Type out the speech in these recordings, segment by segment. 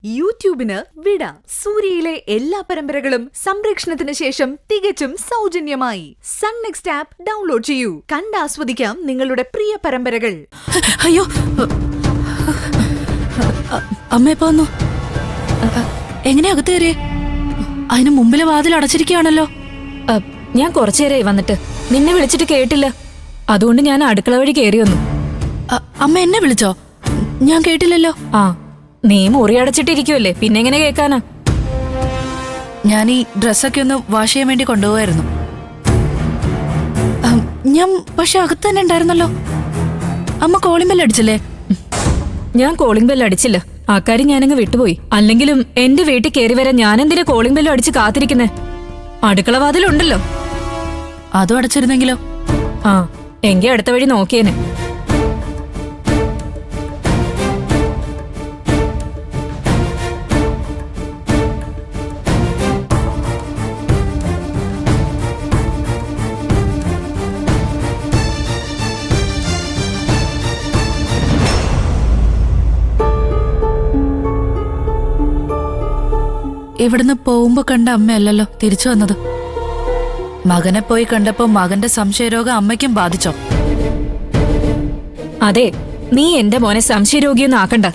യൂട്യൂബിന് വിട. സൂര്യയിലെ എല്ലാ പരമ്പരകളും സംരക്ഷണത്തിന് ശേഷം തികച്ചും സൗജന്യമായി സൺ നെക്സ്റ്റ് ആപ്പ് ഡൗൺലോഡ് ചെയ്യൂ. കണ്ടാസ്വദിക്കാം നിങ്ങളുടെ പ്രിയ പരമ്പരകൾ. അയ്യോ, അമ്മ എപ്പോ വന്നു? എങ്ങനെ അകത്ത് കയറിയേ? അതിന് മുമ്പിലെ വാതിൽ അടച്ചിരിക്കുകയാണല്ലോ. ഞാൻ കുറച്ചേരായി വന്നിട്ട്. നിന്നെ വിളിച്ചിട്ട് കേട്ടില്ല, അതുകൊണ്ട് ഞാൻ അടുക്കള വഴി കയറി വന്നു. അമ്മ എന്നെ വിളിച്ചോ? ഞാൻ കേട്ടില്ലല്ലോ. ആ, നീ മുറി അടച്ചിട്ടിരിക്കുവല്ലേ, പിന്നെ എങ്ങനെ കേൾക്കാനാ? ഞാൻ ഈ ഡ്രസ്സൊക്കെ ഒന്ന് വാഷ് ചെയ്യാൻ വേണ്ടി കൊണ്ടുപോകായിരുന്നു. ഞാൻ പക്ഷെ അകത്ത് തന്നെ ഉണ്ടായിരുന്നല്ലോ. അമ്മ കോളിംഗ് ബെൽ അടിച്ചില്ലേ? ഞാൻ കോളിംഗ് ബെൽ അടിച്ചില്ല, ആ കാര്യം ഞാനങ്ങ് വിട്ടുപോയി. അല്ലെങ്കിലും എന്റെ വീട്ടിൽ കയറി വരാൻ ഞാനെന്തിനാ കോളിംഗ് ബെല്ലും അടിച്ച് കാത്തിരിക്കുന്നേ? അടുക്കള വാതിലുണ്ടല്ലോ. അതും അടച്ചിരുന്നെങ്കിലോ? ആ, എങ്കി അടുത്ത വഴി നോക്കിയേനെ. ഇവിടുന്ന് പോകുമ്പോ കണ്ട അമ്മയല്ലല്ലോ തിരിച്ചു വന്നത്. മകനെ പോയി കണ്ടപ്പോ മകന്റെ സംശയരോഗം അമ്മയ്ക്കും ബാധിച്ചോ? അതെ, നീ എന്റെ മോനെ സംശയരോഗിയൊന്നും ആക്കണ്ട.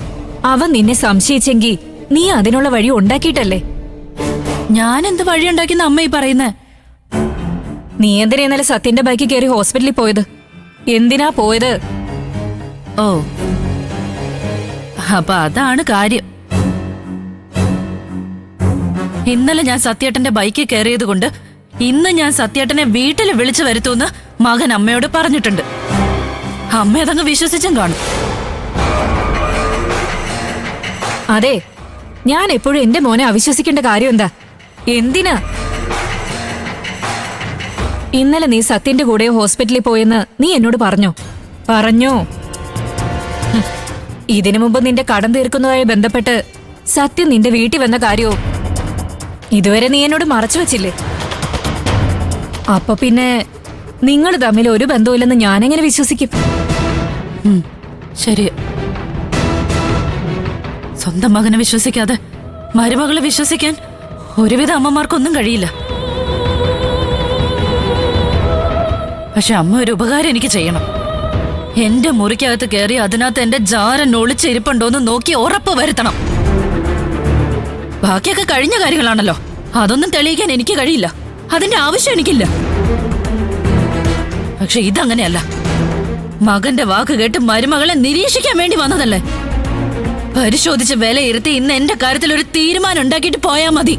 അവൻ നിന്നെ സംശയിച്ചെങ്കി നീ അതിനുള്ള വഴി ഉണ്ടാക്കിയിട്ടല്ലേ. ഞാൻ എന്ത് വഴിയുണ്ടാക്കിയെന്ന് അമ്മ ഈ പറയുന്നേ? നീ എന്തിനാ ഇന്നലെ സത്യന്റെ ബൈക്കിൽ കയറി ഹോസ്പിറ്റലിൽ പോയത്? എന്തിനാ പോയത്? ഓ, അപ്പൊ അതാണ് കാര്യം. ഇന്നലെ ഞാൻ സത്യേട്ടന്റെ ബൈക്കിൽ കയറിയത് കൊണ്ട് ഇന്ന് ഞാൻ സത്യേട്ടനെ വീട്ടിൽ വിളിച്ചു വരുത്തൂന്ന് മകൻ അമ്മയോട് പറഞ്ഞിട്ടുണ്ട്. അമ്മ അതങ്ങ് വിശ്വസിച്ചും കാണും. അതെ, ഞാൻ എപ്പോഴും എന്റെ മോനെ അവിശ്വസിക്കേണ്ട കാര്യം എന്താ? എന്തിനാ? ഇന്നലെ നീ സത്യന്റെ കൂടെ ഹോസ്പിറ്റലിൽ പോയെന്ന് നീ എന്നോട് പറഞ്ഞോ? ഇതിനു മുമ്പ് നിന്റെ കടം തീർക്കുന്നതുമായി ബന്ധപ്പെട്ട് സത്യം നിന്റെ വീട്ടിൽ വന്ന കാര്യവും ഇതുവരെ നീ എന്നോട് മറച്ചു വെച്ചില്ലേ? അപ്പൊ പിന്നെ നിങ്ങൾ തമ്മിൽ ഒരു ബന്ധവുമില്ലെന്ന് ഞാനെങ്ങനെ വിശ്വസിക്കും? ശരി, സ്വന്തം മകനെ വിശ്വസിക്കാതെ മരുമകളെ വിശ്വസിക്കാൻ ഒരുവിധ അമ്മമാർക്കൊന്നും കഴിയില്ല. പക്ഷെ അമ്മ ഒരു ഉപകാരം എനിക്ക് ചെയ്യണം. എന്റെ മുറിക്കകത്ത് കയറി അതിനകത്ത് എന്റെ ജാരൻ ഒളിച്ചിരിപ്പുണ്ടോന്ന് നോക്കി ഉറപ്പ് വരുത്തണം. ബാക്കിയൊക്കെ കഴിഞ്ഞ കാര്യങ്ങളാണല്ലോ, അതൊന്നും തെളിയിക്കാൻ എനിക്ക് കഴിയില്ല. അതിന്റെ ആവശ്യം എനിക്കില്ല. പക്ഷെ ഇതങ്ങനെയല്ല. മകന്റെ വാക്ക് കേട്ട് മരുമകളെ നിരീക്ഷിക്കാൻ വേണ്ടി വന്നതല്ലേ. പരിശോധിച്ച് വിലയിരുത്തി ഇന്ന് എന്റെ കാര്യത്തിൽ ഒരു തീരുമാനം ഉണ്ടാക്കിയിട്ട് പോയാ മതി.